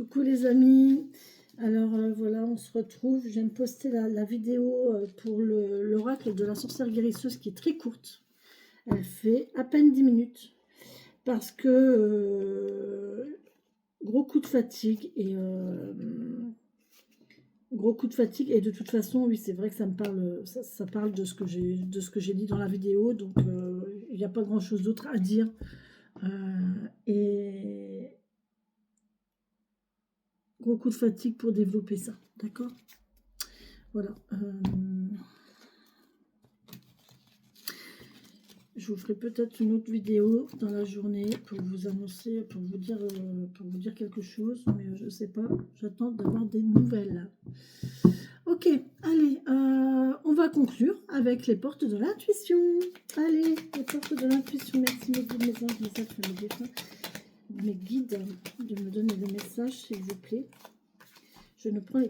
Coucou les amis, alors voilà, on se retrouve. Je viens de poster la vidéo pour l'oracle de la sorcière guérisseuse qui est très courte. Elle fait à peine 10 minutes parce que gros coup de fatigue et de toute façon, oui, c'est vrai que ça me parle, ça parle de ce que j'ai dit dans la vidéo, donc il n'y a pas grand chose d'autre à dire. Et gros coup de fatigue pour développer ça, d'accord? Voilà. Je vous ferai peut-être une autre vidéo dans la journée pour vous annoncer, pour vous dire quelque chose, mais je sais pas. J'attends d'avoir des nouvelles. Ok, allez, on va conclure avec les portes de l'intuition. Allez, les portes de l'intuition. Merci mes guides, mes anges, mes elfes, mes guides de me donner des messages, s'il vous plaît. Je ne prends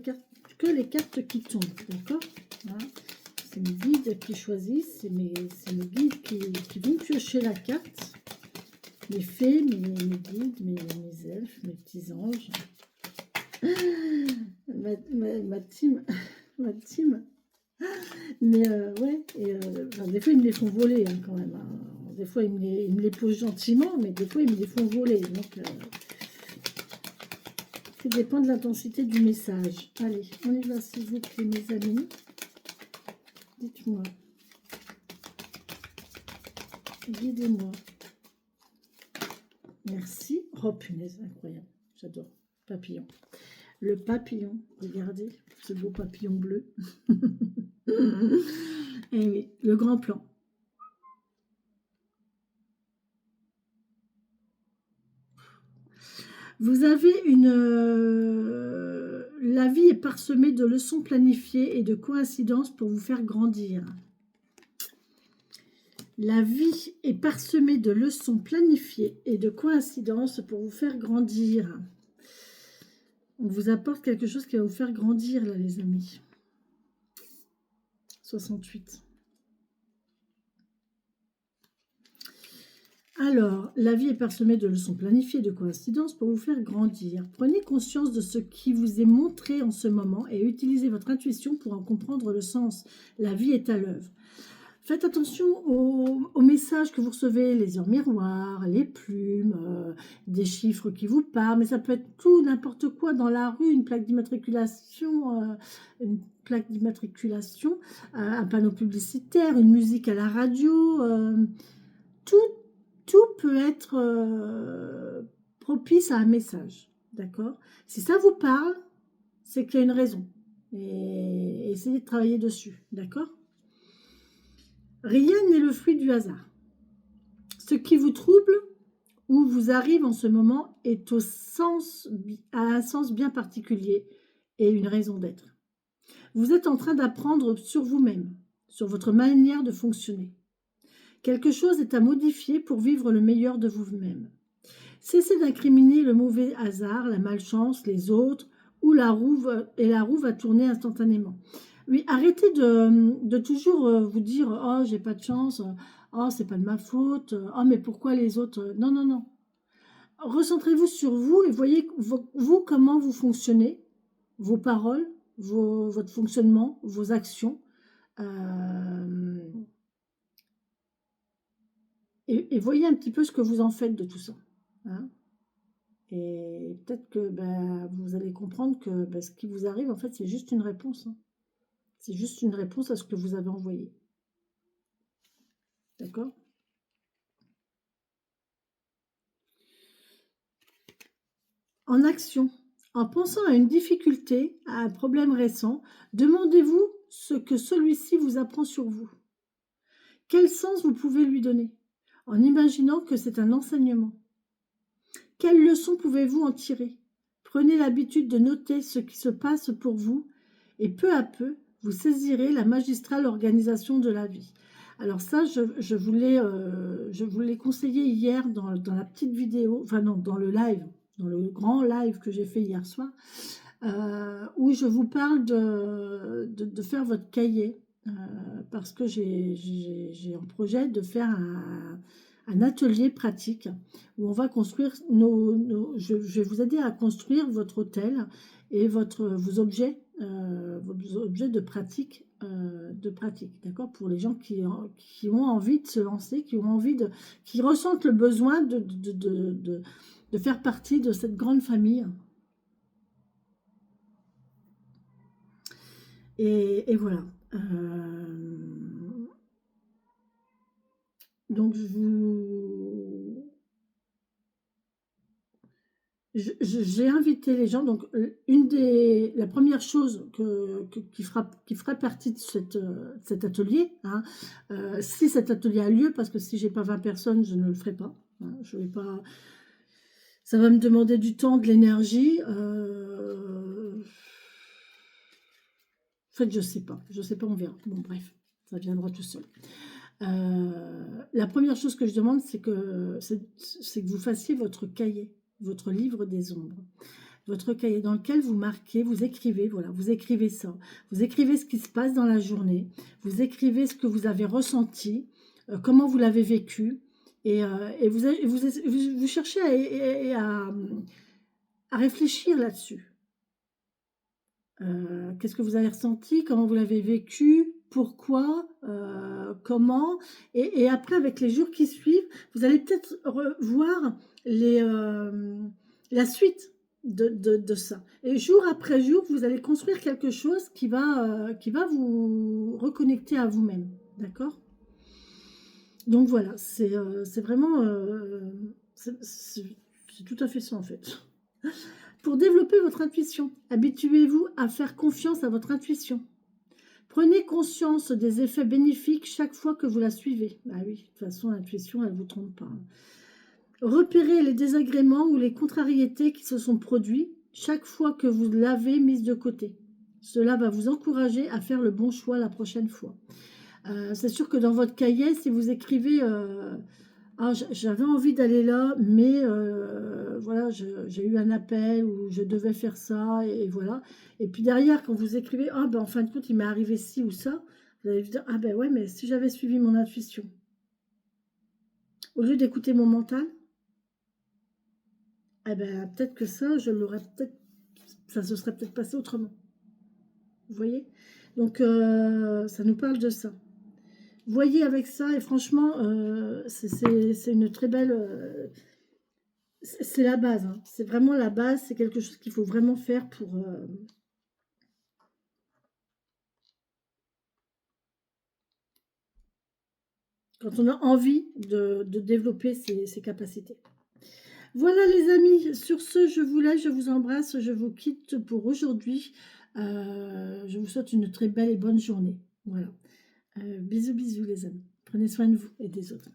que les cartes qui tombent, d'accord? Voilà. C'est mes guides qui choisissent, c'est mes guides qui vont piocher la carte. Mes fées, mes guides, mes elfes, mes petits anges. Ma team. Ma team. Mais ouais, et, enfin, des fois ils me les font voler hein, quand même. Hein. Des fois ils me les posent gentiment, mais des fois ils me les font voler. Donc ça dépend de l'intensité du message. Allez, on y va s'il vous plaît mes amis. Dites-moi. Guidez-moi. Merci. Oh punaise, incroyable. J'adore. Papillon. Le papillon. Regardez ce beau papillon bleu. Et oui, le grand plan. Vous avez la vie est parsemée de leçons planifiées et de coïncidences pour vous faire grandir. La vie est parsemée de leçons planifiées et de coïncidences pour vous faire grandir. On vous apporte quelque chose qui va vous faire grandir, là, les amis. 68. Alors, la vie est parsemée de leçons planifiées et de coïncidences pour vous faire grandir. Prenez conscience de ce qui vous est montré en ce moment et utilisez votre intuition pour en comprendre le sens. La vie est à l'œuvre. Faites attention aux messages que vous recevez, les heures miroirs, les plumes, des chiffres qui vous parlent, mais ça peut être tout, n'importe quoi dans la rue, une plaque d'immatriculation, un panneau publicitaire, une musique à la radio, tout peut être propice à un message, d'accord? Si ça vous parle, c'est qu'il y a une raison, et essayez de travailler dessus, d'accord? Rien n'est le fruit du hasard. Ce qui vous trouble ou vous arrive en ce moment est a un sens bien particulier et une raison d'être. Vous êtes en train d'apprendre sur vous-même, sur votre manière de fonctionner. Quelque chose est à modifier pour vivre le meilleur de vous-même. Cessez d'incriminer le mauvais hasard, la malchance, les autres, ou la roue va tourner instantanément. Oui, arrêtez de toujours vous dire « Oh, j'ai pas de chance, oh, c'est pas de ma faute, oh, mais pourquoi les autres ?» Non, non, non. Recentrez-vous sur vous et voyez vous comment vous fonctionnez, vos paroles, votre fonctionnement, vos actions. Et voyez un petit peu ce que vous en faites de tout ça. Hein. Et peut-être que vous allez comprendre que ce qui vous arrive, en fait, c'est juste une réponse. Hein. C'est juste une réponse à ce que vous avez envoyé. D'accord? En action, en pensant à une difficulté, à un problème récent, demandez-vous ce que celui-ci vous apprend sur vous. Quel sens vous pouvez lui donner? En imaginant que c'est un enseignement. Quelle leçon pouvez-vous en tirer? Prenez l'habitude de noter ce qui se passe pour vous et peu à peu, vous saisirez la magistrale organisation de la vie. Alors ça, je vous l'ai conseillé hier dans la petite vidéo, enfin non, dans le live, dans le grand live que j'ai fait hier soir, où je vous parle de faire votre cahier, parce que j'ai en projet de faire un atelier pratique où on va construire je vais vous aider à construire votre hôtel et vos objets de pratique, d'accord, pour les gens qui ont envie de se lancer, qui ressentent le besoin de faire partie de cette grande famille. Et voilà. Donc, j'ai invité les gens. Donc, la première chose qui ferait partie de cet atelier, hein, si cet atelier a lieu, parce que si j'ai pas 20 personnes, je ne le ferai pas. Hein, je vais pas. Ça va me demander du temps, de l'énergie. En fait, je sais pas. Je sais pas, on verra. Bon, bref, ça viendra tout seul. La première chose que je demande, c'est que vous fassiez votre cahier, votre livre des ombres. Votre cahier dans lequel vous marquez, vous écrivez, voilà, vous écrivez ça. Vous écrivez ce qui se passe dans la journée. Vous écrivez ce que vous avez ressenti, comment vous l'avez vécu. Et vous cherchez à réfléchir là-dessus. Qu'est-ce que vous avez ressenti, comment vous l'avez vécu, pourquoi, comment, et après avec les jours qui suivent, vous allez peut-être voir la suite de ça. Et jour après jour, vous allez construire quelque chose qui va vous reconnecter à vous-même, d'accord? Donc voilà, c'est vraiment, c'est tout à fait ça en fait. Pour développer votre intuition, habituez-vous à faire confiance à votre intuition. Prenez conscience des effets bénéfiques chaque fois que vous la suivez. Ah oui, de toute façon, l'intuition, elle ne vous trompe pas. Repérez les désagréments ou les contrariétés qui se sont produits chaque fois que vous l'avez mise de côté. Cela va vous encourager à faire le bon choix la prochaine fois. C'est sûr que dans votre cahier, si vous écrivez ah, j'avais envie d'aller là, mais voilà, j'ai eu un appel où je devais faire ça, et voilà. Et puis derrière, quand vous écrivez, ah ben en fin de compte, il m'est arrivé ci ou ça, vous allez vous dire, ah ben ouais, mais si j'avais suivi mon intuition, au lieu d'écouter mon mental, eh ben peut-être que ça, ça se serait peut-être passé autrement. Vous voyez? Donc, ça nous parle de ça. Voyez avec ça, et franchement, c'est une très belle... c'est la base, hein. C'est vraiment la base, c'est quelque chose qu'il faut vraiment faire pour... quand on a envie de développer ses capacités. Voilà les amis, sur ce, je vous laisse, je vous embrasse, je vous quitte pour aujourd'hui. Je vous souhaite une très belle et bonne journée. Voilà. Bisous, bisous les amis. Prenez soin de vous et des autres.